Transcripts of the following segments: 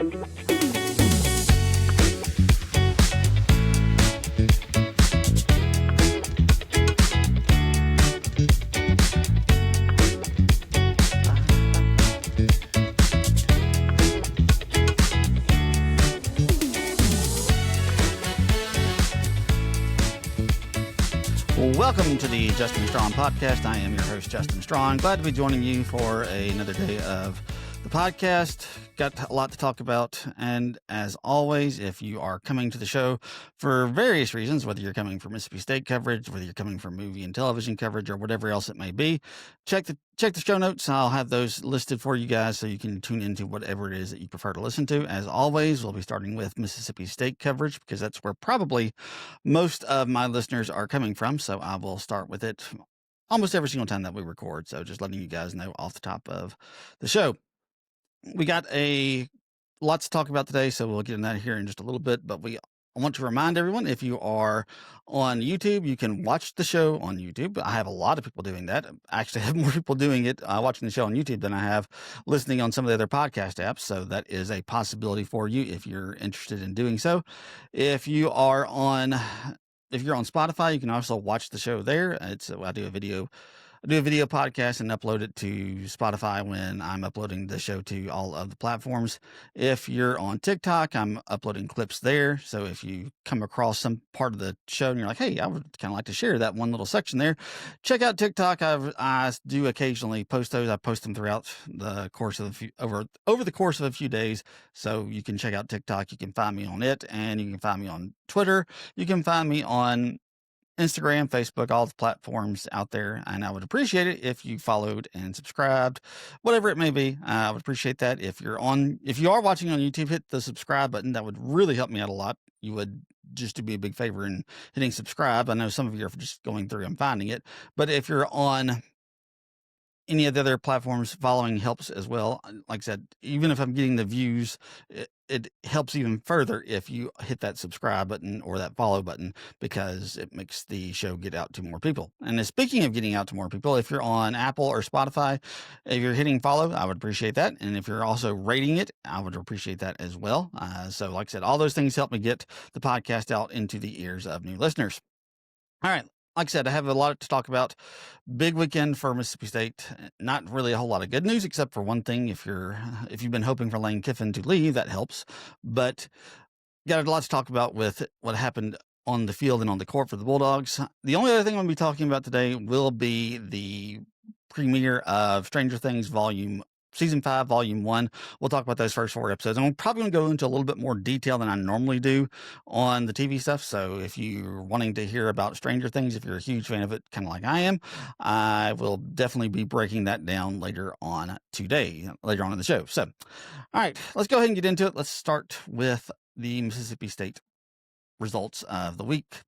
Welcome to the Justin Strawn Podcast. I am your host, Justin Strawn. Glad to be joining you for another day of the podcast. Got a lot to talk about. And as always, if you are coming to the show for various reasons, whether you're coming for Mississippi State coverage, whether you're coming for movie and television coverage, or whatever else it may be, check the show notes. I'll have those listed for you guys so you can tune into whatever it is that you prefer to listen to. As always, we'll be starting with Mississippi State coverage because that's where probably most of my listeners are coming from. So I will start with it almost every single time that we record. So just letting you guys know off the top of the show. We got lots to talk about today, so we'll get into that here in just a little bit. But I want to remind everyone, if you are on YouTube, you can watch the show on YouTube. I have a lot of people doing that. I actually have more people doing it, watching the show on YouTube than I have listening on some of the other podcast apps. So that is a possibility for you if you're interested in doing so. If you're on Spotify, you can also watch the show there. I do a video podcast and upload it to Spotify when I'm uploading the show to all of the platforms. If you're on TikTok, I'm uploading clips there. So if you come across some part of the show and you're like, hey, I would kind of like to share that one little section there, check out TikTok. I do occasionally post those. I post them throughout the course of over the course of a few days. So you can check out TikTok. You can find me on it, and you can find me on Twitter. You can find me on Instagram, Facebook, all the platforms out there. And I would appreciate it if you followed and subscribed, whatever it may be. I would appreciate that. If you are watching on YouTube, hit the subscribe button. That would really help me out a lot. You would just do me a big favor in hitting subscribe. I know some of you are just going through and finding it, but if you're on any of the other platforms, following helps as well. Like I said, even if I'm getting the views, it helps even further if you hit that subscribe button or that follow button, because it makes the show get out to more people. And speaking of getting out to more people, if you're on Apple or Spotify, if you're hitting follow, I would appreciate that. And if you're also rating it, I would appreciate that as well. So like I said, all those things help me get the podcast out into the ears of new listeners. All right. Like I said, I have a lot to talk about. Big weekend for Mississippi State. Not really a whole lot of good news, except for one thing. If you've been hoping for Lane Kiffin to leave, that helps. But got a lot to talk about with what happened on the field and on the court for the Bulldogs. The only other thing I'm going to be talking about today will be the premiere of Stranger Things Season 5, Volume 1. We'll talk about those first 4 episodes. And I'm probably going to go into a little bit more detail than I normally do on the TV stuff. So if you're wanting to hear about Stranger Things, if you're a huge fan of it, kind of like I am, I will definitely be breaking that down later on in the show. So, all right, let's go ahead and get into it. Let's start with the Mississippi State results of the week.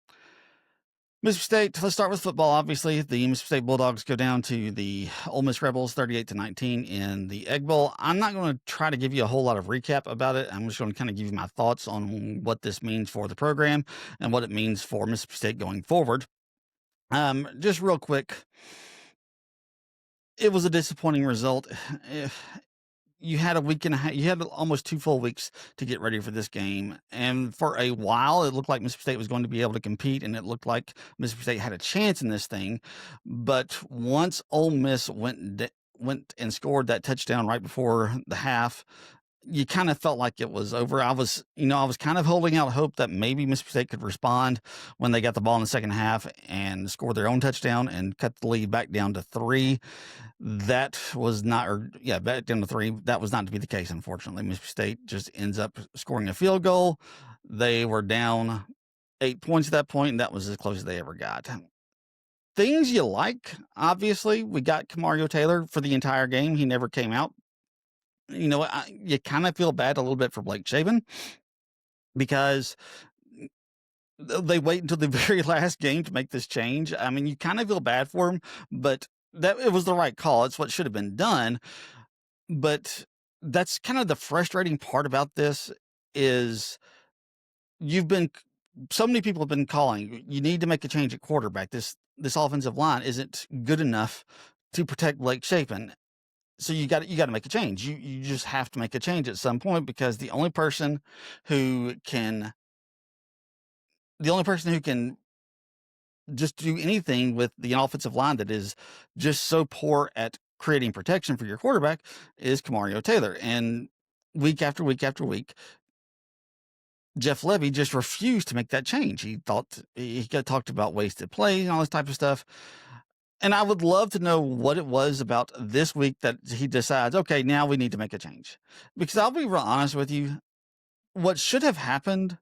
Mississippi State, let's start with football. Obviously, the Mississippi State Bulldogs go down to the Ole Miss Rebels 38-19 in the Egg Bowl. I'm not going to try to give you a whole lot of recap about it. I'm just going to kind of give you my thoughts on what this means for the program and what it means for Mississippi State going forward. Just real quick, it was a disappointing result. You had a week and a half, you had almost 2 full weeks to get ready for this game. And for a while, it looked like Mississippi State was going to be able to compete, and it looked like Mississippi State had a chance in this thing. But once Ole Miss went and scored that touchdown right before the half, you kind of felt like it was over. I was kind of holding out hope that maybe Mississippi State could respond when they got the ball in the second half and score their own touchdown and cut the lead back down to 3. Back down to 3. That was not to be the case, unfortunately. Mississippi State just ends up scoring a field goal. They were down 8 points at that point, and that was as close as they ever got. Things you like, obviously, we got Kamario Taylor for the entire game. He never came out. You know what? You kind of feel bad a little bit for Blake Shaven because they wait until the very last game to make this change. I mean, you kind of feel bad for him, but it was the right call. It's what should have been done. But that's kind of the frustrating part about this is so many people have been calling, you need to make a change at quarterback. This offensive line isn't good enough to protect Blake Shapen. So you got to make a change. You just have to make a change at some point, because the only person who can just do anything with the offensive line that is just so poor at creating protection for your quarterback is Kamario Taylor. And week after week after week, Jeff Lebby just refused to make that change. He thought he got talked about wasted play and all this type of stuff. And I would love to know what it was about this week that he decides, okay, now we need to make a change. Because I'll be real honest with you, what should have happened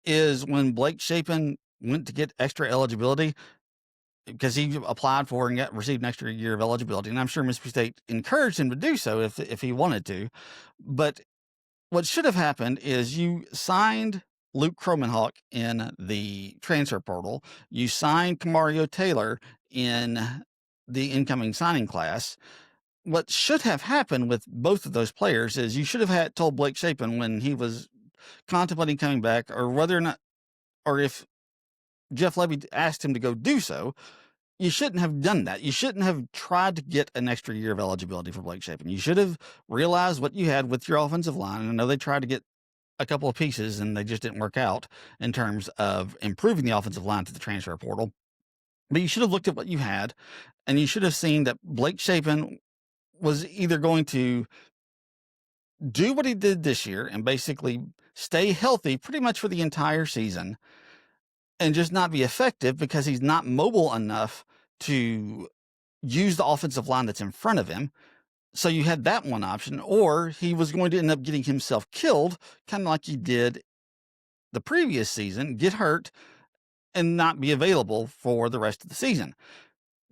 is when Blake Shapen went to get extra eligibility, because he applied for and received an extra year of eligibility. And I'm sure Mississippi State encouraged him to do so if he wanted to. But what should have happened is you signed Luke Cromenhawk in the transfer portal. You signed Kamario Taylor in the incoming signing class. What should have happened with both of those players is you should have told Blake Shapen when he was contemplating coming back, or whether or not, or if Jeff Lebby asked him to go do so, you shouldn't have done that. You shouldn't have tried to get an extra year of eligibility for Blake Shapen. You should have realized what you had with your offensive line. And I know they tried to get a couple of pieces and they just didn't work out in terms of improving the offensive line to the transfer portal. But you should have looked at what you had, and you should have seen that Blake Shapen was either going to do what he did this year and basically stay healthy pretty much for the entire season and just not be effective because he's not mobile enough to use the offensive line that's in front of him. So you had that one option, or he was going to end up getting himself killed, kind of like he did the previous season, get hurt and not be available for the rest of the season.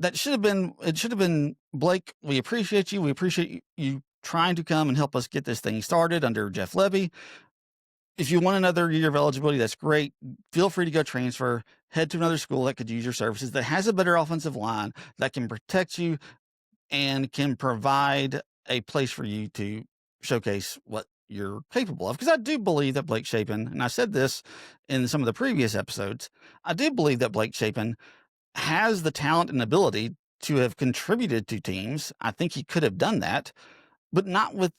It should have been, Blake, we appreciate you. We appreciate you trying to come and help us get this thing started under Jeff Lebby. If you want another year of eligibility, that's great. Feel free to go transfer, head to another school that could use your services, that has a better offensive line, that can protect you and can provide a place for you to showcase what you're capable of. Because I do believe that Blake Shapen, and I said this in some of the previous episodes, I do believe that Blake Shapen has the talent and ability to have contributed to teams. I think he could have done that, but not with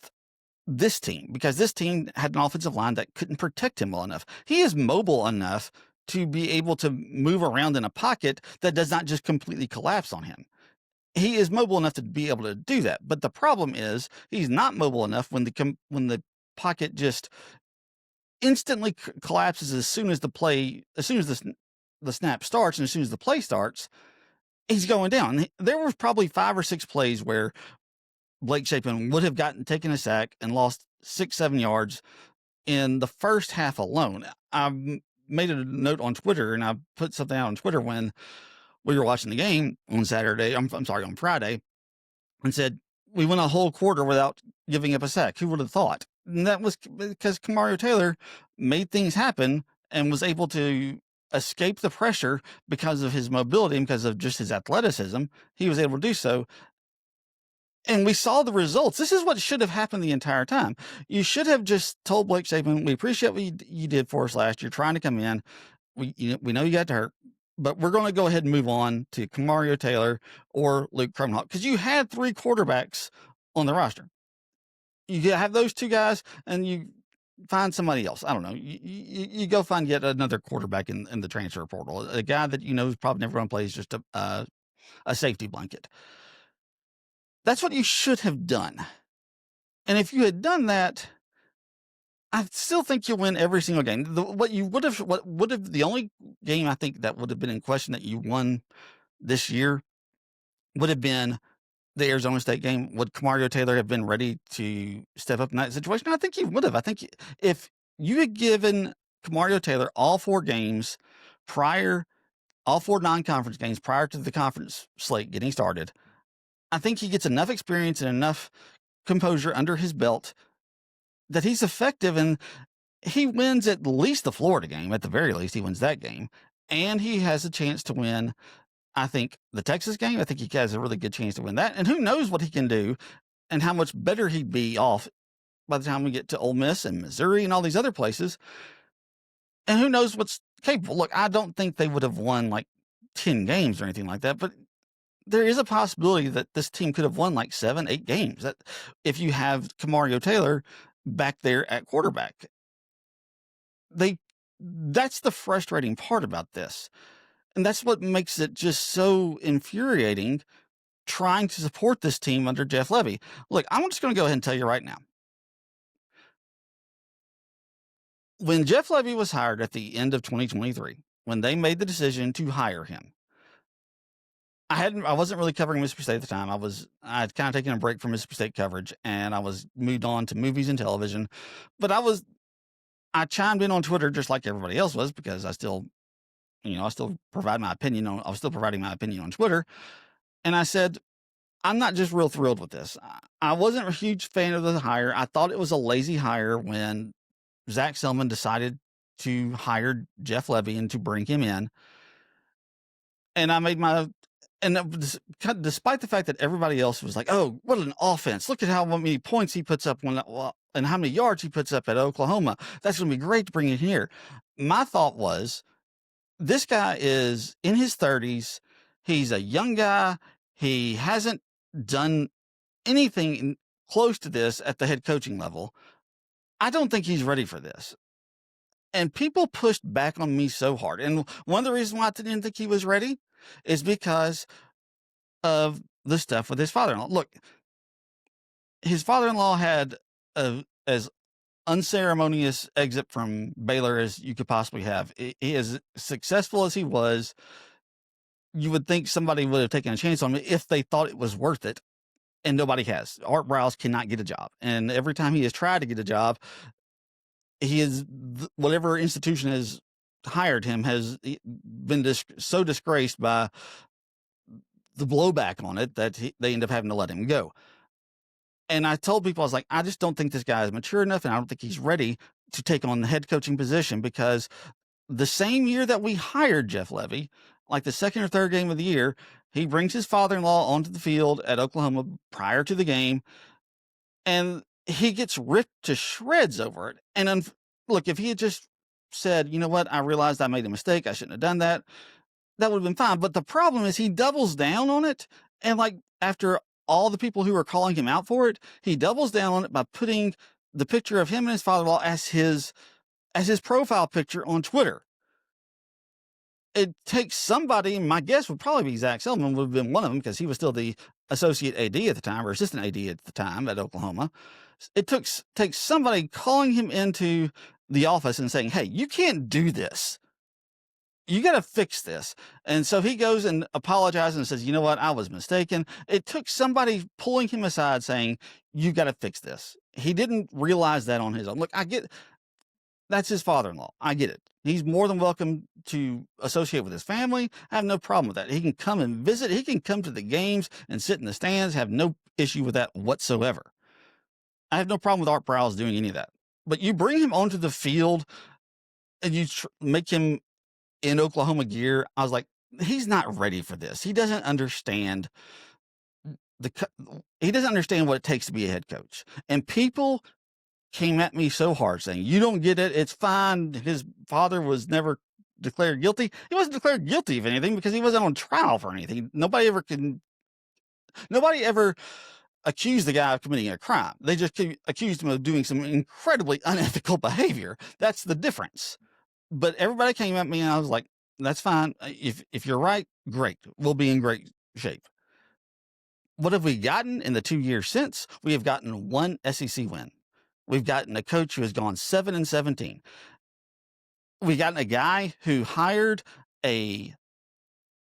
this team, because this team had an offensive line that couldn't protect him well enough. He is mobile enough to be able to move around in a pocket that does not just completely collapse on him. He is mobile enough to be able to do that. But the problem is he's not mobile enough when the pocket just instantly collapses as soon as the snap starts, and as soon as the play starts, he's going down. There was probably 5 or 6 plays where Blake Shapen would have taken a sack and lost 6-7 yards in the first half alone. I made a note on Twitter, and I put something out on Twitter when we were watching the game on on Friday, and said, we went a whole quarter without giving up a sack. Who would have thought? And that was because Kamario Taylor made things happen and was able to escape the pressure because of his mobility and because of just his athleticism. He was able to do so. And we saw the results. This is what should have happened the entire time. You should have just told Blake Shapen, we appreciate what you did for us last year, trying to come in. We know you got hurt, but we're going to go ahead and move on to Kamario Taylor or Luke Cromenhawk, because you had 3 quarterbacks on the roster. You have those 2 guys, and you find somebody else. I don't know. You go find yet another quarterback in the transfer portal, a guy that you know is probably never going to play, is just a safety blanket. That's what you should have done. And if you had done that, I still think you'll win every single game. The only game I think that would have been in question that you won this year would have been the Arizona State game. Would Kamario Taylor have been ready to step up in that situation? I think he would have. I think if you had given Kamario Taylor all 4 games all 4 non-conference games prior to the conference slate getting started, I think he gets enough experience and enough composure under his belt that he's effective, and he wins at least the Florida game. At the very least, he wins that game, and he has a chance to win, I think, the Texas game. I think he has a really good chance to win that, and who knows what he can do and how much better he'd be off by the time we get to Ole Miss and Missouri and all these other places, and who knows what's capable. Look, I don't think they would have won like 10 games or anything like that, but there is a possibility that this team could have won like 7, 8 games that if you have Kamario Taylor back there at quarterback. That's the frustrating part about this. And that's what makes it just so infuriating trying to support this team under Jeff Lebby. Look, I'm just going to go ahead and tell you right now. When Jeff Lebby was hired at the end of 2023, when they made the decision to hire him, I wasn't really covering Mississippi State at the time. I'd kind of taken a break from Mississippi State coverage, and I was moved on to movies and television. But I chimed in on Twitter just like everybody else was, because I still provide my opinion I was still providing my opinion on Twitter. And I said, I'm not just real thrilled with this. I wasn't a huge fan of the hire. I thought it was a lazy hire when Zach Selman decided to hire Jeff Lebby and to bring him in. And I made despite the fact that everybody else was like, oh, what an offense. Look at how many points he puts up and how many yards he puts up at Oklahoma. That's going to be great to bring in here. My thought was, this guy is in his 30s. He's a young guy. He hasn't done anything close to this at the head coaching level. I don't think he's ready for this. And people pushed back on me so hard. And one of the reasons why I didn't think he was ready is because of the stuff with his father-in-law. Look, his father-in-law had as unceremonious exit from Baylor as you could possibly have. He, as successful as he was, you would think somebody would have taken a chance on him if they thought it was worth it. And nobody has. Art Browse cannot get a job. And every time he has tried to get a job, whatever institution has hired him has been so disgraced by the blowback on it that they end up having to let him go. And I told people, I was like, I just don't think this guy is mature enough, and I don't think he's ready to take on the head coaching position, because the same year that we hired Jeff Lebby, like the second or third game of the year, he brings his father-in-law onto the field at Oklahoma prior to the game, and he gets ripped to shreds over it. And look, if he had just said, you know what, I realized I made a mistake, I shouldn't have done that, that would have been fine. But the problem is he doubles down on it. And like, after all the people who are calling him out for it, he doubles down on it by putting the picture of him and his father-in-law as his profile picture on Twitter. It takes somebody, my guess would probably be Zach Selman would have been one of them, because he was still the associate AD at the time, or assistant AD at the time at Oklahoma. It takes somebody calling him into the office and saying, hey, you can't do this. You got to fix this. And so he goes and apologizes and says, you know what, I was mistaken. It took somebody pulling him aside saying, you got to fix this. He didn't realize that on his own. Look, I get that's his father-in-law. I get it. He's more than welcome to associate with his family. I have no problem with that. He can come and visit. He can come to the games and sit in the stands. Have no issue with that whatsoever. I have no problem with Art Browse doing any of that. But you bring him onto the field and you make him in Oklahoma gear. I was like, he's not ready for this. He doesn't understand he doesn't understand what it takes to be a head coach. And people came at me so hard saying, you don't get it. It's fine. His father was never declared guilty. He wasn't declared guilty of anything because he wasn't on trial for anything. Nobody ever accused the guy of committing a crime. They just accused him of doing some incredibly unethical behavior. That's the difference. But everybody came at me and I was like, that's fine. If you're right, great. We'll be in great shape. What have we gotten in the 2 years since? We have gotten one SEC win. We've gotten a coach who has gone 7-17. We've gotten a guy who hired a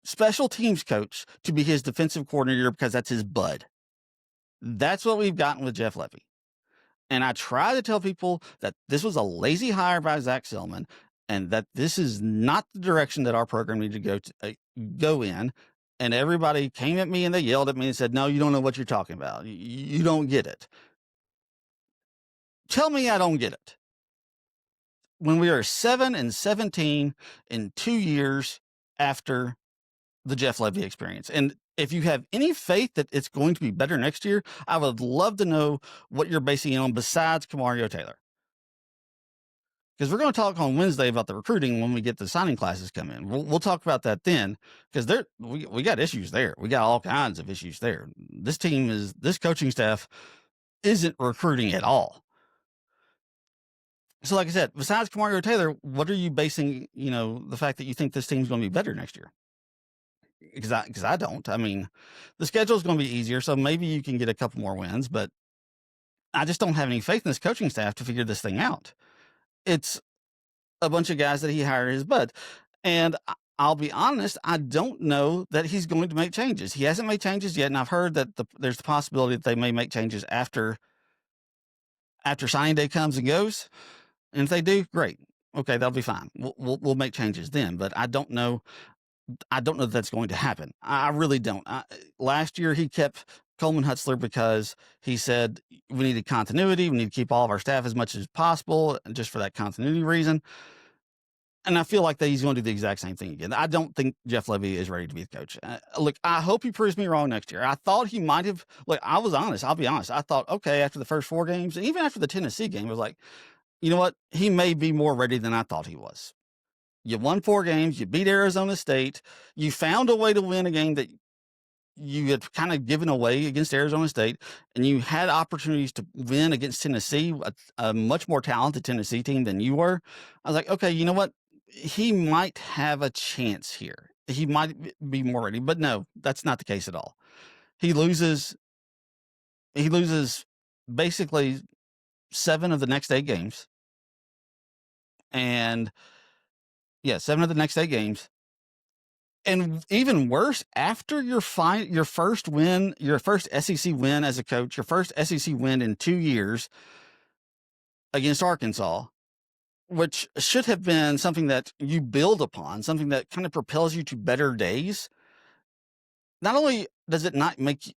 special teams coach to be his defensive coordinator because that's his bud. That's what we've gotten with Jeff Lebby. And I try to tell people that this was a lazy hire by Zach Selman, and that this is not the direction that our program needed to go in. And everybody came at me and they yelled at me and said, no, you don't know what you're talking about. You don't get it. Tell me I don't get it. When we are 7-17 in 2 years after the Jeff Lebby experience. And if you have any faith that it's going to be better next year, I would love to know what you're basing it on besides Kamario Taylor. because we're going to talk on Wednesday about the recruiting when we get the signing classes come in. We'll talk about that then, because we got issues there. We got all kinds of issues there. This coaching staff isn't recruiting at all. So like I said, besides Kamario Taylor, what are you basing, the fact that you think this team's going to be better next year? Because I don't. I mean, the schedule is going to be easier, so maybe you can get a couple more wins, but I just don't have any faith in this coaching staff to figure this thing out. It's a bunch of guys that he hired his butt. And I'll be honest, I don't know that he's going to make changes. He hasn't made changes yet, and I've heard that there's the possibility that they may make changes after signing day comes and goes. And if they do, great. Okay, that'll be fine. We'll make changes then. But I don't know that that's going to happen. I really don't. Last year, he kept Coleman Hutzler because he said we needed continuity. We need to keep all of our staff as much as possible, just for that continuity reason. And I feel like that he's going to do the exact same thing again. I don't think Jeff Lebby is ready to be the coach. Look, I hope he proves me wrong next year. I thought he might have. Look, I was honest. I'll be honest. I thought, okay, after the first 4 games, and even after the Tennessee game, I was like, you know what? He may be more ready than I thought he was. You won 4 games. You beat Arizona State. You found a way to win a game that you had kind of given away against Arizona State, and you had opportunities to win against Tennessee, a much more talented Tennessee team than you were. I was like, okay, you know what? He might have a chance here. He might be more ready, but no, that's not the case at all. He loses basically 7 of the next 8 games. And yeah, 7 of the next 8 games. And even worse, after your first win, your first SEC win as a coach, your first SEC win in 2 years against Arkansas, which should have been something that you build upon, something that kind of propels you to better days. Not only does it not make you,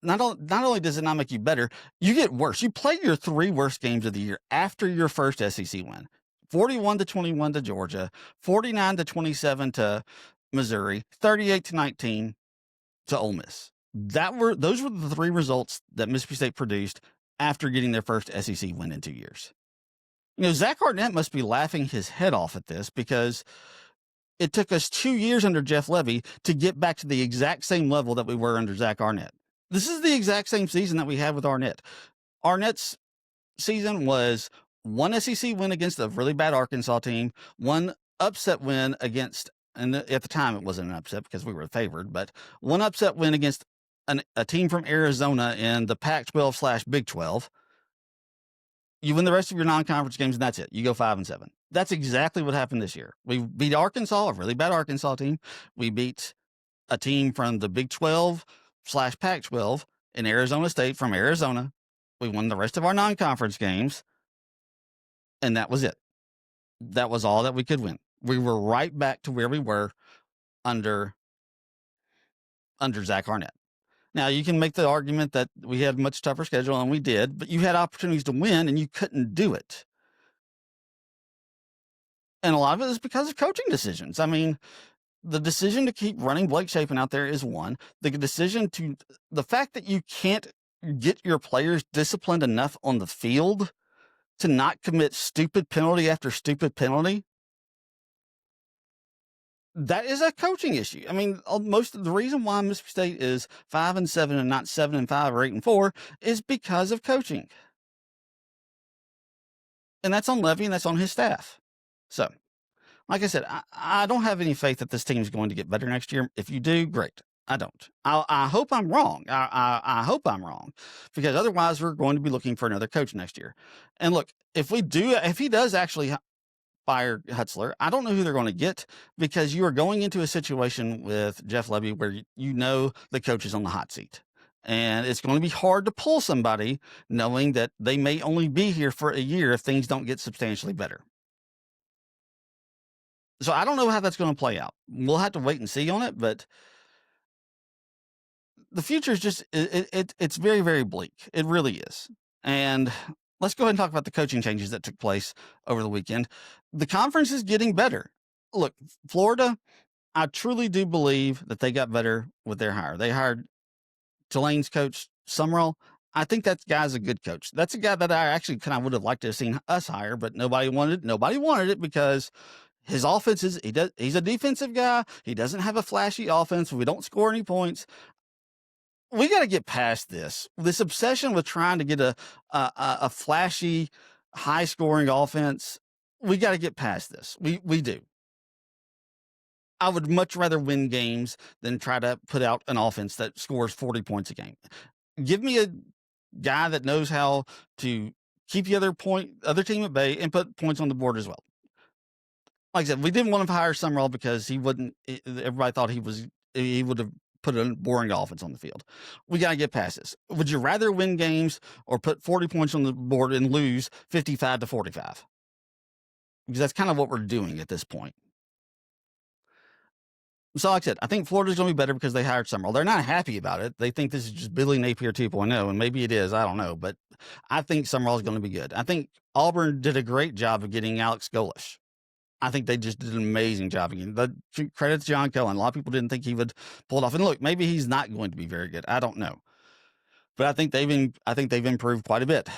not only does it not make you better, you get worse. You play your 3 worst games of the year after your first SEC win. 41-21 to Georgia, 49-27 to Missouri, 38-19 to Ole Miss. Those were the 3 results that Mississippi State produced after getting their first SEC win in 2 years. Zach Arnett must be laughing his head off at this, because it took us 2 years under Jeff Lebby to get back to the exact same level that we were under Zach Arnett. This is the exact same season that we had with Arnett. Arnett's season was 1 SEC win against a really bad Arkansas team, 1 upset win against, and at the time it wasn't an upset because we were favored, but 1 upset win against a team from Arizona in the Pac-12/Big 12. You win the rest of your non-conference games, and that's it. You go 5-7. That's exactly what happened this year. We beat Arkansas, a really bad Arkansas team. We beat a team from the Big 12/Pac-12 in Arizona State from Arizona. We won the rest of our non-conference games, and that was it. That was all that we could win. We were right back to where we were under Zach Arnett. Now, you can make the argument that we had a much tougher schedule, and we did, but you had opportunities to win, and you couldn't do it. And a lot of it is because of coaching decisions. I mean, the decision to keep running Blake Shapen out there is one. The fact that you can't get your players disciplined enough on the field to not commit stupid penalty after stupid penalty, that is a coaching issue. I mean, most of the reason why Mississippi State is 5-7 and not 7-5 or 8-4 is because of coaching. And that's on Levy, and that's on his staff. So, like I said, I don't have any faith that this team is going to get better next year. If you do, great. I don't. I hope I'm wrong. I hope I'm wrong, because otherwise we're going to be looking for another coach next year. And look, if he does actually fire Hutzler, I don't know who they're going to get, because you are going into a situation with Jeff Lebby where the coach is on the hot seat. And it's going to be hard to pull somebody knowing that they may only be here for a year if things don't get substantially better. So I don't know how that's going to play out. We'll have to wait and see on it, but the future is just, it's very, very bleak. It really is. And let's go ahead and talk about the coaching changes that took place over the weekend. The conference is getting better. Look, Florida, I truly do believe that they got better with their hire. They hired Tulane's coach, Summerall. I think that guy's a good coach. That's a guy that I actually kind of would have liked to have seen us hire, but nobody wanted it because his offense he's a defensive guy. He doesn't have a flashy offense. We don't score any points. We got to get past this obsession with trying to get a flashy, high scoring offense. We got to get past this. We do. I would much rather win games than try to put out an offense that scores 40 points a game. Give me a guy that knows how to keep the other team at bay and put points on the board as well. Like I said, we didn't want to hire Summerall because everybody thought he would have put a boring offense on the field. We got to get past this. Would you rather win games or put 40 points on the board and lose 55-45? Because that's kind of what we're doing at this point. So like I said, I think Florida's going to be better because they hired Summerall. They're not happy about it. They think this is just Billy Napier 2.0, and maybe it is. I don't know. But I think Summerall is going to be good. I think Auburn did a great job of getting Alex Golish. I think they just did an amazing job again. Credit to John Cohen. A lot of people didn't think he would pull it off. And look, maybe he's not going to be very good. I don't know. But I think they've improved quite a bit.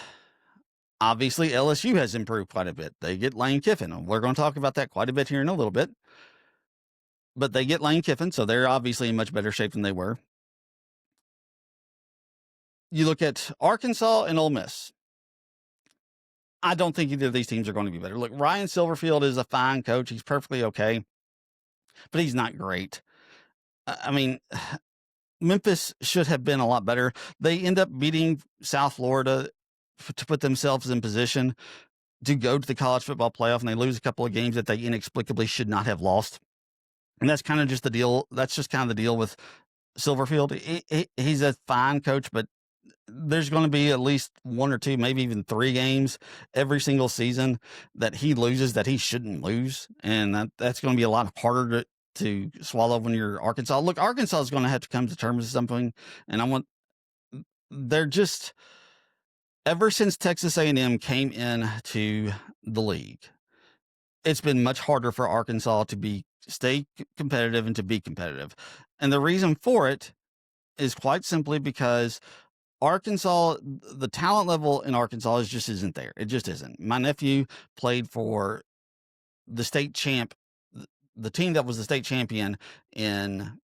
Obviously, LSU has improved quite a bit. They get Lane Kiffin. We're going to talk about that quite a bit here in a little bit. But they get Lane Kiffin, so they're obviously in much better shape than they were. You look at Arkansas and Ole Miss. I don't think either of these teams are going to be better. Look, Ryan Silverfield is a fine coach. He's perfectly okay, but he's not great. I mean, Memphis should have been a lot better. They end up beating South Florida to put themselves in position to go to the college football playoff, and they lose a couple of games that they inexplicably should not have lost. And that's kind of just the deal. That's just kind of the deal with Silverfield. He's a fine coach, but there's going to be at least one or two, maybe even 3 games every single season that he loses that he shouldn't lose. And that's going to be a lot harder to swallow when you're Arkansas. Look, Arkansas is going to have to come to terms with something. And they're just, ever since Texas A&M came into the league, it's been much harder for Arkansas to stay competitive and to be competitive. And the reason for it is quite simply because Arkansas, the talent level in Arkansas just isn't there. It just isn't. My nephew played for the state champ, the team that was the state champion in,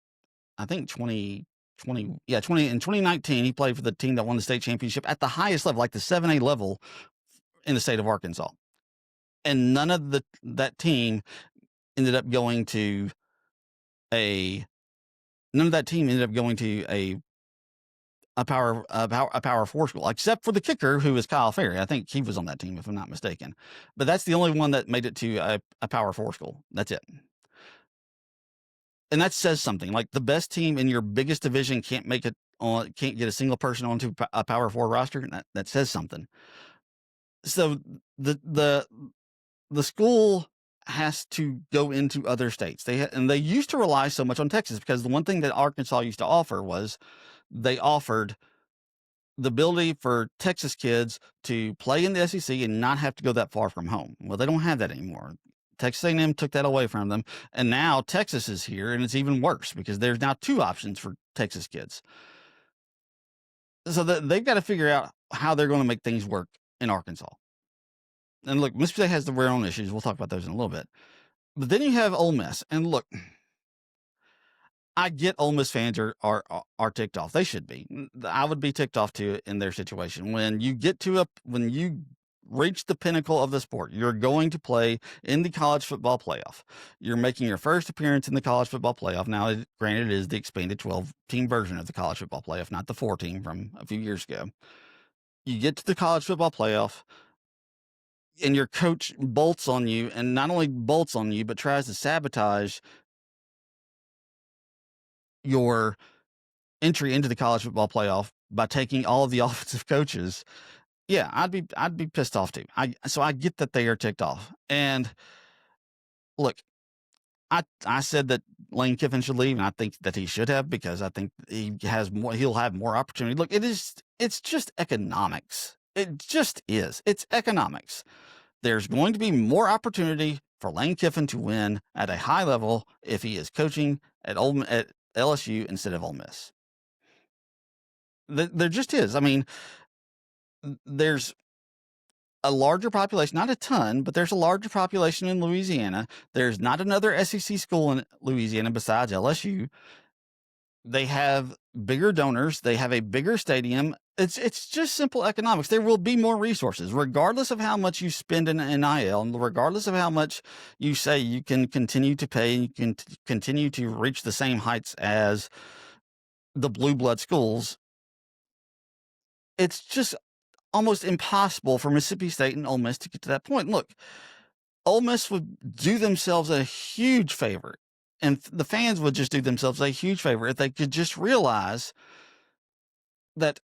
I think, 2019. He played for the team that won the state championship at the highest level, like the 7A level in the state of Arkansas. And none of that team ended up going to a Power 4 school, except for the kicker, who is Kyle Ferry. I think he was on that team, if I'm not mistaken. But that's the only one that made it to a Power 4 school. That's it. And that says something. Like, the best team in your biggest division can't get a single person onto a Power 4 roster. That says something. So the school has to go into other states. They used to rely so much on Texas because the one thing that Arkansas used to offer was they offered the ability for Texas kids to play in the SEC and not have to go that far from home. Well, they don't have that anymore. Texas A&M took that away from them, and now Texas is here, and it's even worse because there's now 2 options for Texas kids. So they've got to figure out how they're going to make things work in Arkansas. And look, Mississippi State has their own issues. We'll talk about those in a little bit. But then you have Ole Miss. And look, I get Ole Miss fans are ticked off. They should be. I would be ticked off too in their situation. When you reach the pinnacle of the sport, you're going to play in the college football playoff. You're making your first appearance in the college football playoff. Now, granted, it is the expanded 12-team version of the college football playoff, not the 4-team from a few years ago. You get to the college football playoff, and your coach bolts on you, and not only bolts on you, but tries to sabotage your entry into the college football playoff by taking all of the offensive coaches. Yeah, I'd be pissed off too. So I get that they are ticked off. And look, I said that Lane Kiffin should leave, and I think that he should have, because I think he'll have more opportunity. Look, it's just economics. It just is. It's economics. There's going to be more opportunity for Lane Kiffin to win at a high level if he is coaching at LSU instead of Ole Miss. There just is. I mean, there's a larger population, not a ton, but there's a larger population in Louisiana. There's not another SEC school in Louisiana besides LSU. They have bigger donors. They have a bigger stadium. It's just simple economics. There will be more resources, regardless of how much you spend in NIL, and regardless of how much you say you can continue to pay, and you can continue to reach the same heights as the blue blood schools. It's just almost impossible for Mississippi State and Ole Miss to get to that point. Look, Ole Miss would do themselves a huge favor, and the fans would just do themselves a huge favor if they could just realize that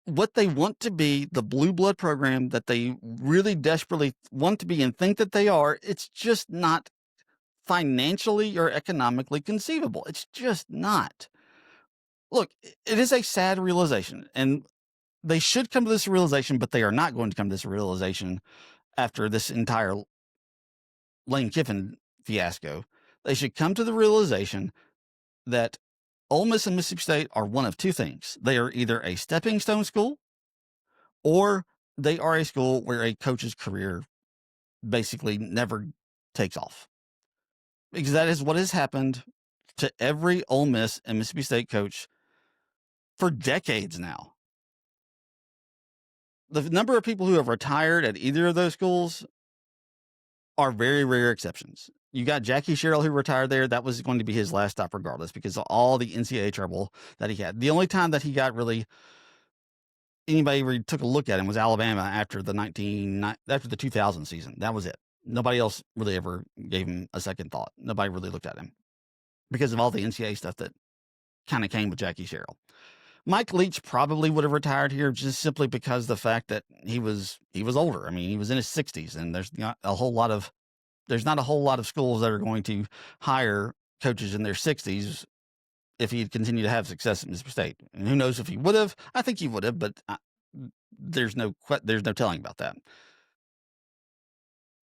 what they want to be, the blue blood program that they really desperately want to be and think that they are, it's just not financially or economically conceivable. It's just not. Look, it is a sad realization, and they should come to this realization, but they are not going to come to this realization after this entire Lane Kiffin fiasco. They should come to the realization that Ole Miss and Mississippi State are one of two things. They are either a stepping stone school, or they are a school where a coach's career basically never takes off. Because that is what has happened to every Ole Miss and Mississippi State coach for decades now. The number of people who have retired at either of those schools are very rare exceptions. You got Jackie Sherrill, who retired there. That was going to be his last stop regardless, because of all the NCAA trouble that he had. The only time that he got really anybody really took a look at him was Alabama after the 2000 season. That was it. Nobody else really ever gave him a second thought. Nobody really looked at him because of all the NCAA stuff that kind of came with Jackie Sherrill. Mike Leach probably would have retired here just simply because the fact that he was older. I mean, he was in his 60s, and there's not a whole lot of schools that are going to hire coaches in their 60s if he'd continue to have success at Mississippi State. And who knows if he would have? I think he would have, but there's no telling about that.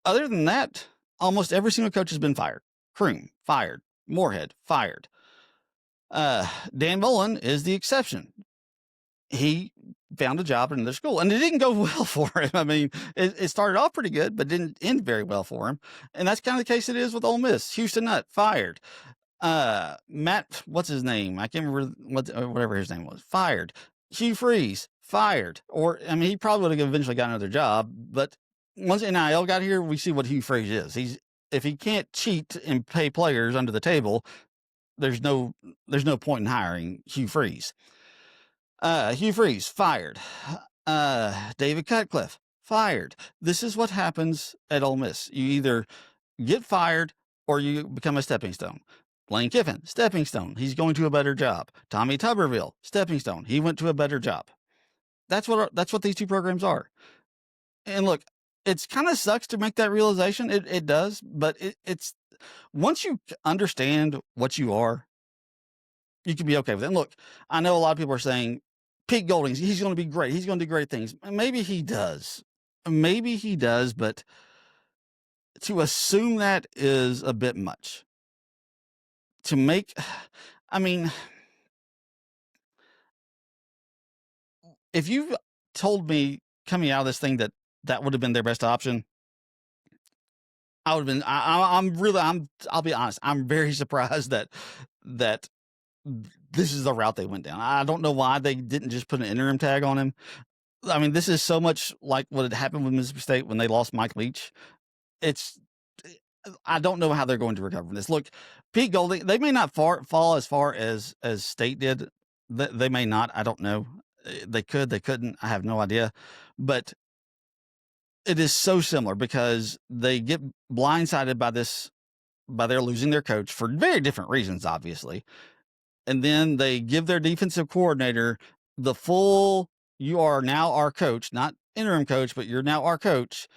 Other than that, almost every single coach has been fired. Croom, fired. Moorhead, fired. Dan Mullen is the exception. He found a job in another school, and it didn't go well for him. I mean, it started off pretty good, but didn't end very well for him. And that's kind of the case it is with Ole Miss. Houston Nutt, fired. Matt, what's his name? I can't remember whatever his name was. Fired. Hugh Freeze, fired. Or, I mean, he probably would have eventually got another job, but once NIL got here, we see what Hugh Freeze is. If he can't cheat and pay players under the table, there's no point in hiring Hugh Freeze. Hugh Freeze, fired. David Cutcliffe, fired. This is what happens at Ole Miss. You either get fired or you become a stepping stone. Lane Kiffin, stepping stone. He's going to a better job. Tommy Tuberville, stepping stone. He went to a better job. That's what these two programs are. And look, it's kind of sucks to make that realization. It does, but it's once you understand what you are, you can be okay with it. And look, I know a lot of people are saying Pete Golding, he's going to be great. He's going to do great things. Maybe he does, but to assume that is a bit much. If you told me coming out of this thing that would have been their best option, I would have been, I'll be honest, I'm very surprised that this is the route they went down. I don't know why they didn't just put an interim tag on him. I mean, this is so much like what had happened with Mississippi State when they lost Mike Leach. I don't know how they're going to recover from this. Look, Pete Golding, they may not fall as far as State did. They may not. I don't know. They could, they couldn't. I have no idea. But it is so similar because they get blindsided by their losing their coach for very different reasons, obviously. And then they give their defensive coordinator the full, you are now our coach, not interim coach, but you're now our coach.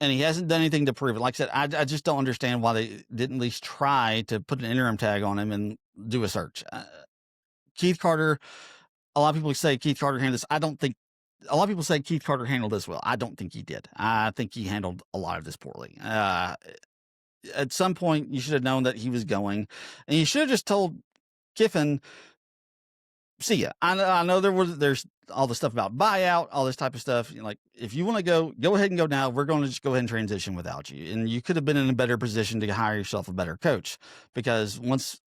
And he hasn't done anything to prove it. Like I said, I just don't understand why they didn't at least try to put an interim tag on him and do a search. Keith Carter, a lot of people say Keith Carter handled this. A lot of people say Keith Carter handled this well. I don't think he did. I think he handled a lot of this poorly. At some point, you should have known that he was going, and you should have just told Kiffin, see ya. I know there's all the stuff about buyout, all this type of stuff. Like, if you want to go ahead and go now. We're going to just go ahead and transition without you. And you could have been in a better position to hire yourself a better coach, because once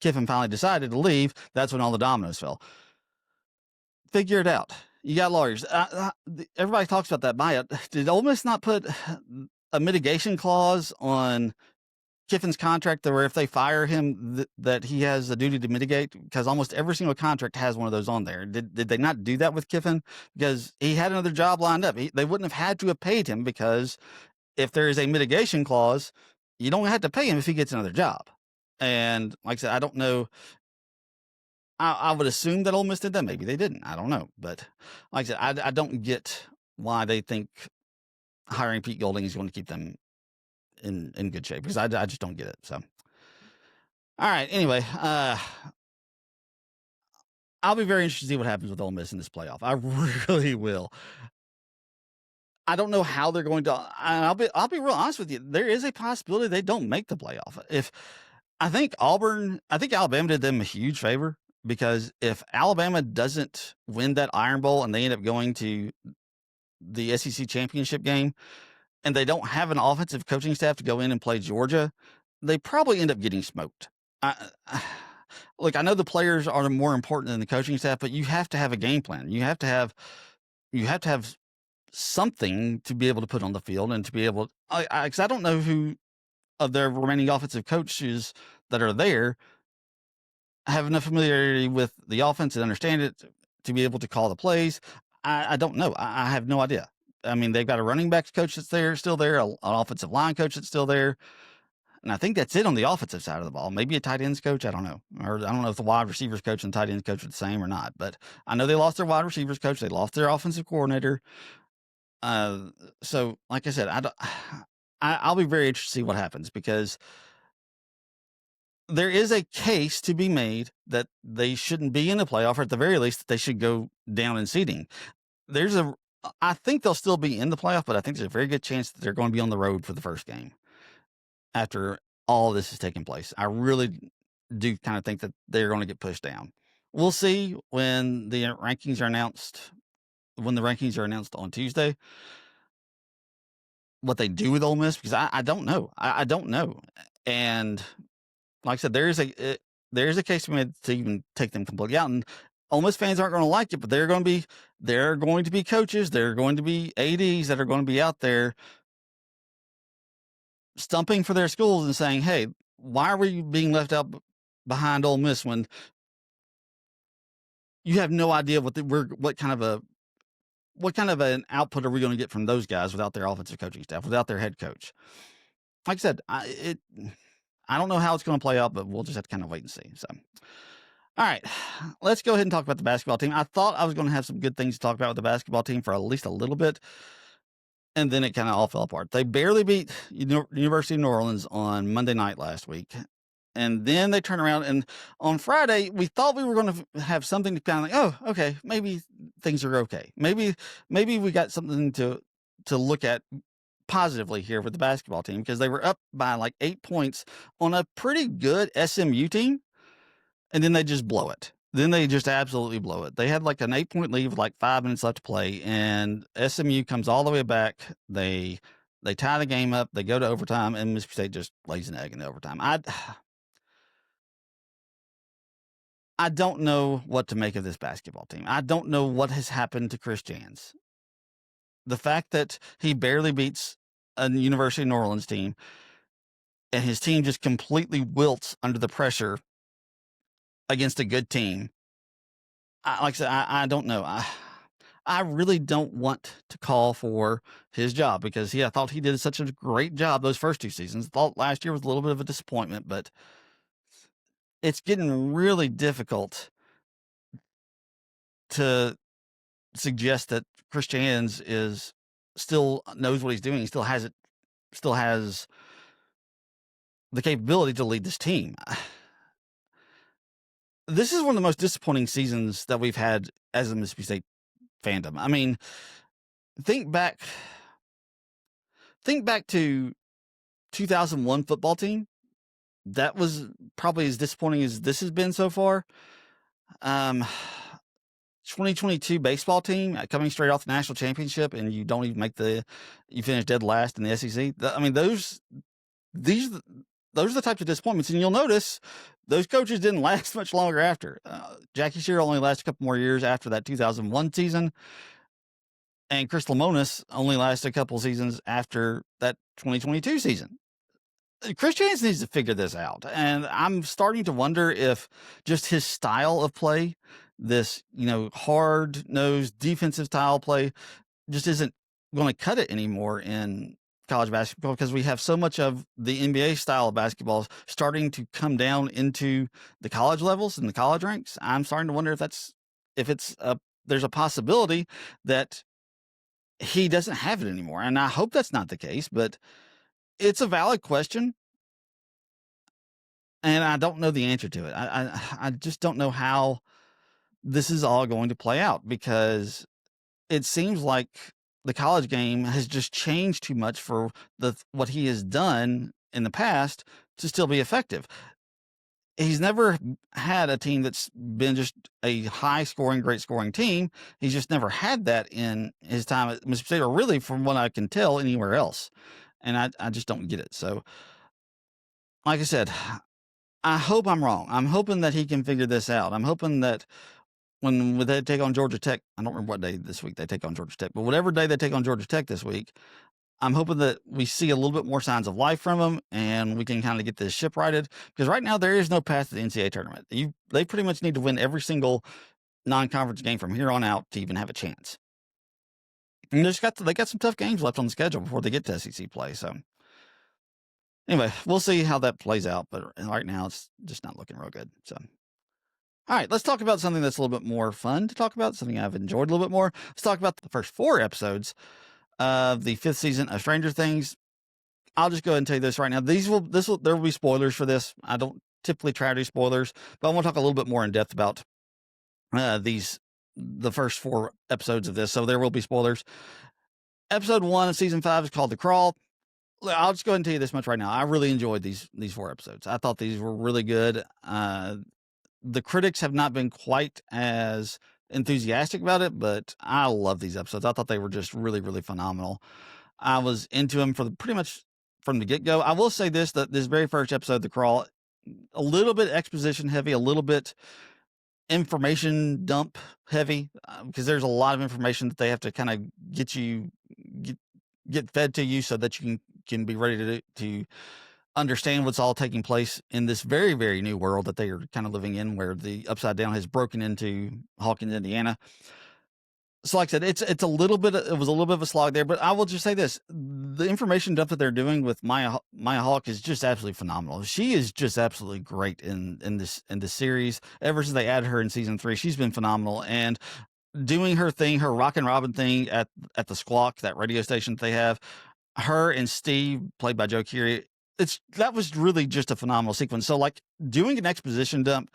Kiffin finally decided to leave, that's when all the dominoes fell. Figure it out. You got lawyers. Everybody talks about that buyout. Did Ole Miss not put a mitigation clause on Kiffin's contract where if they fire him, that he has a duty to mitigate? Because almost every single contract has one of those on there. Did they not do that with Kiffin? Because he had another job lined up. They wouldn't have had to have paid him, because if there is a mitigation clause, you don't have to pay him if he gets another job. And like I said, I don't know. I would assume that Ole Miss did that. Maybe they didn't. I don't know. But like I said, I don't get why they think hiring Pete Golding is going to keep them in good shape, because I just don't get it. So, all right. Anyway, I'll be very interested to see what happens with Ole Miss in this playoff. I really will. I don't know how they're going to. I'll be real honest with you. There is a possibility they don't make the playoff. If I think Alabama did them a huge favor, because if Alabama doesn't win that Iron Bowl and they end up going to the SEC championship game, and they don't have an offensive coaching staff to go in and play Georgia, they probably end up getting smoked. Look, I know the players are more important than the coaching staff, but you have to have a game plan. You have to have something to be able to put on the field, and to be able. Because I don't know who of their remaining offensive coaches that are there have enough familiarity with the offense and understand it to be able to call the plays. I don't know. I have no idea. I mean, they've got a running backs coach that's still there, an offensive line coach that's still there. And I think that's it on the offensive side of the ball. Maybe a tight ends coach. I don't know. Or I don't know if the wide receivers coach and tight ends coach are the same or not. But I know they lost their wide receivers coach. They lost their offensive coordinator. So like I said, I'll be very interested to see what happens, because there is a case to be made that they shouldn't be in the playoff, or at the very least that they should go down in seeding. I think they'll still be in the playoff, but I think there's a very good chance that they're going to be on the road for the first game after all this has taken place. I really do kind of think that they're going to get pushed down. We'll see when the rankings are announced. When the rankings are announced on Tuesday, what they do with Ole Miss, because I don't know. I don't know. And like I said, there is a case to be made to even take them completely out. And Ole Miss fans aren't going to like it, but there are going to be coaches, there are going to be ADs that are going to be out there stumping for their schools and saying, "Hey, why are we being left out behind Ole Miss when you have no idea what kind of an output are we going to get from those guys without their offensive coaching staff, without their head coach?" Like I said, I don't know how it's going to play out, but we'll just have to kind of wait and see. So, all right, let's go ahead and talk about the basketball team. I thought I was going to have some good things to talk about with the basketball team for at least a little bit, and then it kind of all fell apart. They barely beat University of New Orleans on Monday night last week, and then they turned around, and on Friday, we thought we were going to have something to kind of like, oh, okay, maybe things are okay. Maybe we got something to look at positively here with the basketball team, because they were up by like 8 points on a pretty good SMU team, and then they just blow it. Then they just absolutely blow it. They had like an 8-point lead with like 5 minutes left to play, and SMU comes all the way back. They tie the game up. They go to overtime, and Mississippi State just lays an egg in the overtime. I don't know what to make of this basketball team. I don't know what has happened to Chris Jans. The fact that he barely beats a University of New Orleans team, and his team just completely wilts under the pressure against a good team. Like I said, I don't know. I really don't want to call for his job, because I thought he did such a great job those first 2 seasons. Thought last year was a little bit of a disappointment, but it's getting really difficult to suggest that Chris Jans still knows what he's doing. He still has the capability to lead this team. This is one of the most disappointing seasons that we've had as a Mississippi State fandom. I mean, think back to 2001 football team. That was probably as disappointing as this has been so far. Um, 2022 baseball team coming straight off the national championship, and you don't even you finish dead last in the SEC. I mean, these those are the types of disappointments, and you'll notice those coaches didn't last much longer after. Jackie Shearer only lasted a couple more years after that 2001 season, and Chris Lemonis only lasted a couple seasons after that 2022 season. Chris Jans needs to figure this out, and I'm starting to wonder if just his style of play, this hard-nosed defensive style play, just isn't going to cut it anymore in college basketball, because we have so much of the NBA style of basketball starting to come down into the college levels and the college ranks. I'm starting to wonder there's a possibility that he doesn't have it anymore, and I hope that's not the case, but it's a valid question, and I don't know the answer to it. I just don't know how this is all going to play out, because it seems like the college game has just changed too much for what he has done in the past to still be effective. He's never had a team that's been just a high scoring, great scoring team. He's just never had that in his time at Mississippi State, or really, from what I can tell, anywhere else. And I just don't get it. So, like I said, I hope I'm wrong. I'm hoping that he can figure this out. I'm hoping that when they take on Georgia Tech, I don't remember what day this week they take on Georgia Tech, but whatever day they take on Georgia Tech this week, I'm hoping that we see a little bit more signs of life from them, and we can kind of get this ship righted. Because right now there is no path to the NCAA tournament. They pretty much need to win every single non-conference game from here on out to even have a chance. And they got some tough games left on the schedule before they get to SEC play. So anyway, we'll see how that plays out. But right now it's just not looking real good. So. All right, let's talk about something that's a little bit more fun to talk about, something I've enjoyed a little bit more. Let's talk about the first 4 episodes of the 5th season of Stranger Things. I'll just go ahead and tell you this right now. There will be spoilers for this. I don't typically try to do spoilers, but I want to talk a little bit more in depth about the first 4 episodes of this. So there will be spoilers. Episode 1 of season 5 is called The Crawl. I'll just go ahead and tell you this much right now. I really enjoyed these 4 episodes. I thought these were really good. The critics have not been quite as enthusiastic about it, but I love these episodes. I thought they were just really, really phenomenal. I was into them pretty much from the get-go. I will say this, that this very first episode, The Crawl, a little bit exposition heavy, a little bit information dump heavy, because there's a lot of information that they have to kind of get fed to you so that you can be ready to understand what's all taking place in this very, very new world that they are kind of living in, where the Upside Down has broken into Hawkins, Indiana. So like I said, it was a little bit of a slog there, but I will just say this: the information dump that they're doing with Maya Hawke is just absolutely phenomenal. She is just absolutely great in this series. Ever since they added her in season 3, she's been phenomenal, and doing her thing, her Rockin' Robin thing at the Squawk, that radio station that they have. Her and Steve, played by Joe Keery, that was really just a phenomenal sequence. So, like, doing an exposition dump,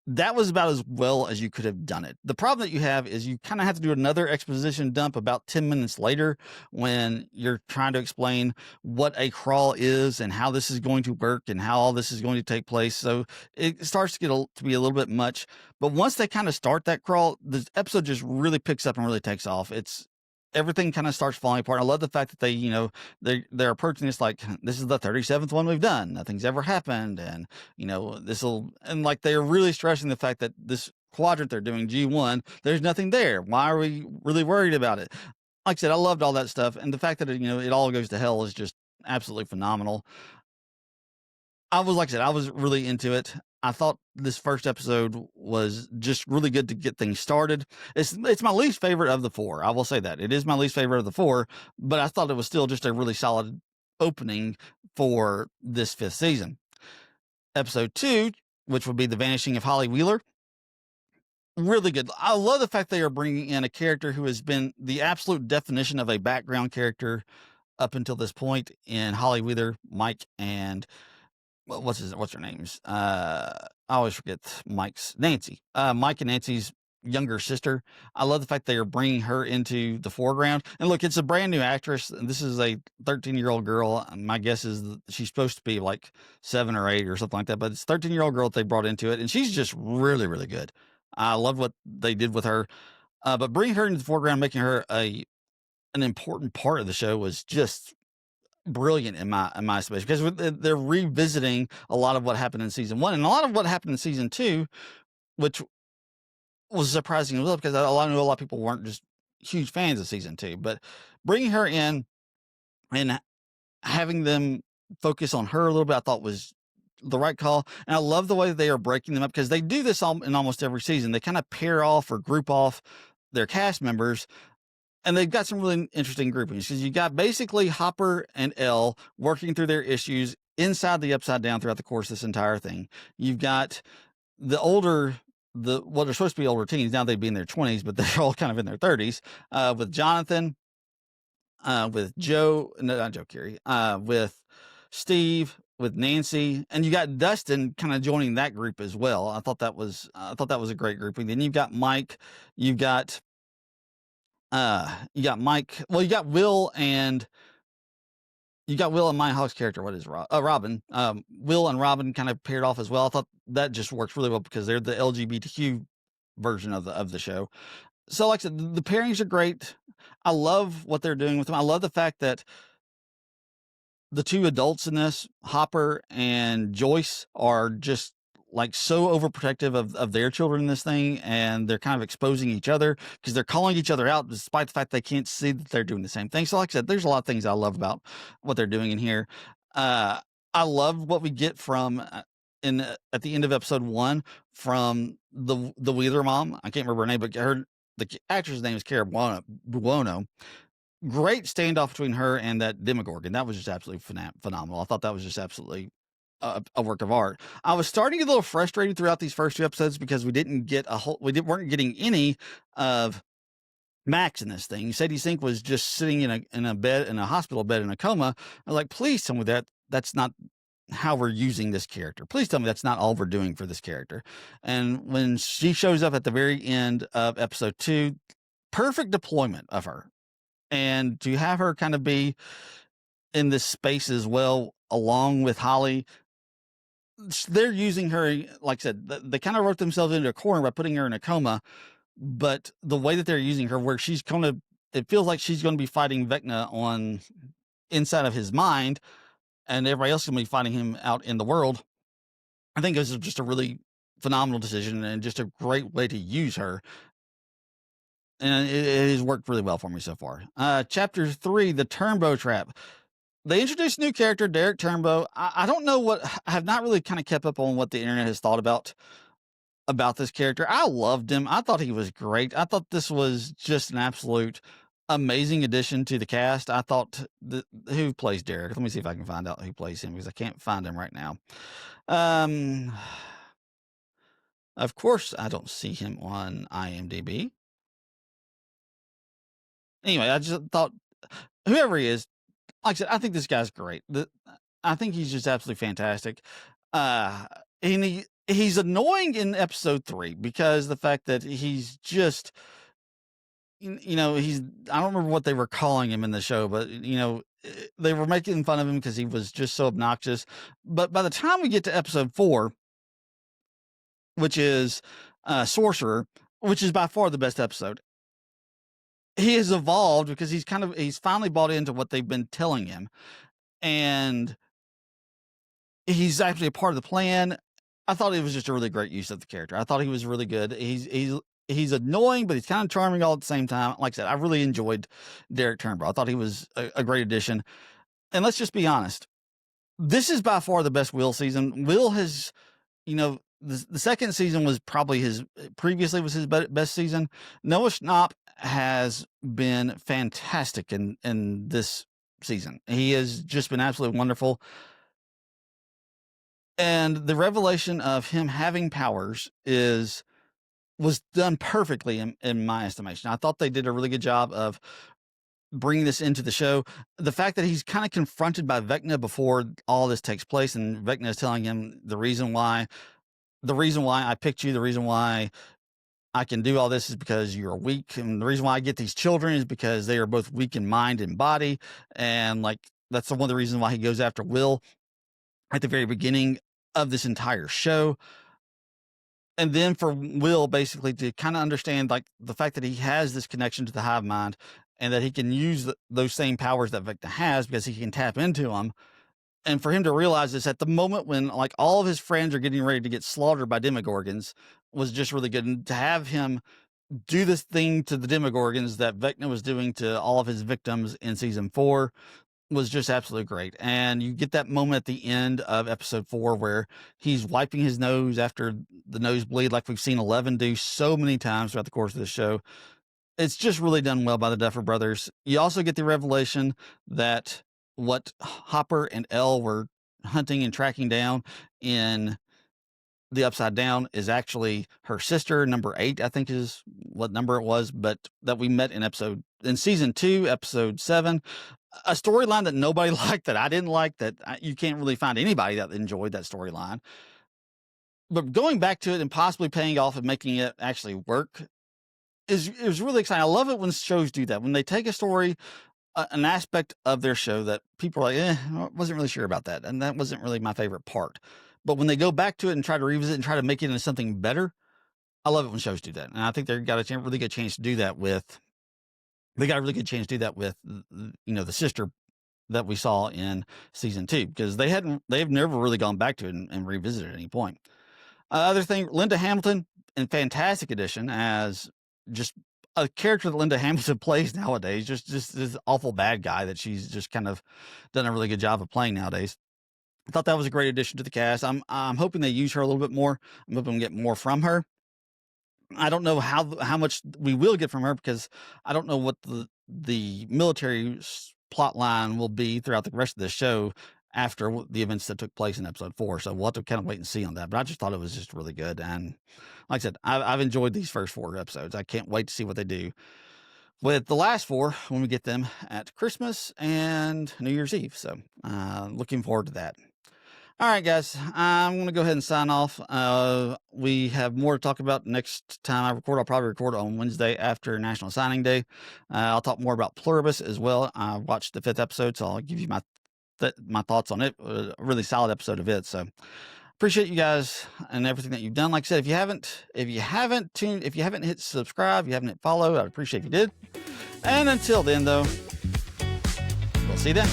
that was about as well as you could have done it. The problem that you have is you kind of have to do another exposition dump about 10 minutes later, when you're trying to explain what a crawl is and how this is going to work and how all this is going to take place. So it starts to be a little bit much. But once they kind of start that crawl, the episode just really picks up and really takes off. Everything kind of starts falling apart. I love the fact that they're approaching this like, this is the 37th one we've done. Nothing's ever happened. And, like, they're really stressing the fact that this quadrant they're doing, G1, there's nothing there. Why are we really worried about it? Like I said, I loved all that stuff. And the fact that, it all goes to hell is just absolutely phenomenal. I was really into it. I thought this first episode was just really good to get things started. It's my least favorite of the 4. I will say that. It is my least favorite of the 4, but I thought it was still just a really solid opening for this 5th season. Episode 2, which would be The Vanishing of Holly Wheeler. Really good. I love the fact they are bringing in a character who has been the absolute definition of a background character up until this point in Holly Wheeler, Mike, and what's her name's? I always forget Nancy. Mike and Nancy's younger sister. I love the fact they are bringing her into the foreground. And look, it's a brand new actress. And this is a 13-year-old girl. My guess is that she's supposed to be like 7 or 8 or something like that. But it's a 13-year-old girl that they brought into it, and she's just really, really good. I love what they did with her. But bringing her into the foreground, making her an important part of the show was just brilliant in my estimation, because they're revisiting a lot of what happened in season 1 and a lot of what happened in season 2, which was surprising as well, because I know a lot of people weren't just huge fans of season 2, but bringing her in and having them focus on her a little bit, I thought was the right call. And I love the way that they are breaking them up, because they do this in almost every season. They kind of pair off or group off their cast members, and they've got some really interesting groupings, because you got basically Hopper and Elle working through their issues inside the Upside Down throughout the course of this entire thing. You've got what are supposed to be older teens. Now they'd be in their 20s, but they're all kind of in their 30s, with Jonathan, with Joe, no, not Joe Carey, with Steve, with Nancy, and you got Dustin kind of joining that group as well. I thought that was a great grouping. Then you've got Mike, you've got Mike. Well, you got Will and Maya Hawke's character. What is Robin? Will and Robin kind of paired off as well. I thought that just works really well, because they're the LGBTQ version of the show. So like I said, the pairings are great. I love what they're doing with them. I love the fact that the two adults in this, Hopper and Joyce, are just like so overprotective of their children in this thing, and they're kind of exposing each other, because they're calling each other out despite the fact they can't see that they're doing the same thing. So like I said, there's a lot of things I love about what they're doing in here. I love what we get from at the end of episode 1 from the Wheeler mom. I can't remember her name, but the actress' name is Cara Buono. Great standoff between her and that Demogorgon. That was just absolutely phenomenal. I thought that was just absolutely a work of art. I was starting to get a little frustrated throughout these first 2 episodes, because we weren't getting any of Max in this thing. Sadie Sink was just sitting in a hospital bed in a coma. I was like, please tell me that's not how we're using this character. Please tell me that's not all we're doing for this character. And when she shows up at the very end of episode 2, perfect deployment of her. And to have her kind of be in this space as well, along with Holly, they're using her, like I said, they kind of wrote themselves into a corner by putting her in a coma. But the way that they're using her, where it feels like she's going to be fighting Vecna on inside of his mind, and everybody else is going to be fighting him out in the world. I think it was just a really phenomenal decision, and just a great way to use her. And it has worked really well for me so far. Chapter 3, the Turnbow Trap. They introduced a new character, Derek Turnbow. I don't know I have not really kind of kept up on what the internet has thought about this character. I loved him. I thought he was great. I thought this was just an absolute amazing addition to the cast. I thought who plays Derek? Let me see if I can find out who plays him, because I can't find him right now. Of course, I don't see him on IMDb. Anyway, I just thought, whoever he is, like I said, I think this guy's great. I think he's just absolutely fantastic. And he's annoying in episode 3, because the fact that he's just, I don't remember what they were calling him in the show, but they were making fun of him because he was just so obnoxious. But by the time we get to episode 4, which is Sorcerer, which is by far the best episode, he has evolved, because he's finally bought into what they've been telling him, and he's actually a part of the plan. I thought it was just a really great use of the character. I thought he was really good. He's annoying, but he's kind of charming all at the same time. Like I said, I really enjoyed Derek Turnbow. I thought he was a great addition. And let's just be honest, this is by far the best Will season. Will has, the second season was probably previously was his best season. Noah Schnapp has been fantastic in this season. He has just been absolutely wonderful. And the revelation of him having powers was done perfectly in my estimation. I thought they did a really good job of bringing this into the show. The fact that he's kind of confronted by Vecna before all this takes place, and Vecna is telling him the reason why I picked you, the reason why I can do all this is because you're weak, and the reason why I get these children is because they are both weak in mind and body. And like, that's one of the reasons why he goes after Will at the very beginning of this entire show. And then for Will basically to kind of understand like the fact that he has this connection to the hive mind and that he can use those same powers that Vecna has because he can tap into them. And for him to realize this at the moment when like all of his friends are getting ready to get slaughtered by Demogorgons was just really good. And to have him do this thing to the Demogorgons that Vecna was doing to all of his victims in season 4 was just absolutely great. And you get that moment at the end of episode 4 where he's wiping his nose after the nosebleed, like we've seen Eleven do so many times throughout the course of the show. It's just really done well by the Duffer Brothers. You also get the revelation that what Hopper and Elle were hunting and tracking down in the Upside Down is actually her sister, number 8, I think is what number it was, but that we met in season 2, episode 7. A storyline that nobody liked, that I didn't like, that you can't really find anybody that enjoyed that storyline. But going back to it and possibly paying off and making it actually work is really exciting. I love it when shows do that. When they take a story, an aspect of their show that people are like, I wasn't really sure about that. And that wasn't really my favorite part. But when they go back to it and try to revisit and try to make it into something better, I love it when shows do that. And I think they've got a really good chance to do that with, the sister that we saw in season 2, because they've never really gone back to it and revisited at any point. Other thing, Linda Hamilton, in fantastic addition as just a character that Linda Hamilton plays nowadays, just this awful bad guy that she's just kind of done a really good job of playing nowadays. I thought that was a great addition to the cast. I'm hoping they use her a little bit more. I'm hoping we get more from her. I don't know how much we will get from her because I don't know what the military plot line will be throughout the rest of the show after the events that took place in episode 4. So we'll have to kind of wait and see on that. But I just thought it was just really good. And like I said, I've enjoyed these first 4 episodes. I can't wait to see what they do with the last 4 when we get them at Christmas and New Year's Eve. So looking forward to that. All right, guys, I'm going to go ahead and sign off. We have more to talk about next time I record. I'll probably record on Wednesday after National Signing Day. I'll talk more about Pluribus as well. I watched the 5th episode, so I'll give you my thoughts on it. A really solid episode of it. So appreciate you guys and everything that you've done. Like I said, if you haven't hit subscribe, if you haven't hit follow, I'd appreciate if you did. And until then, though, we'll see you then.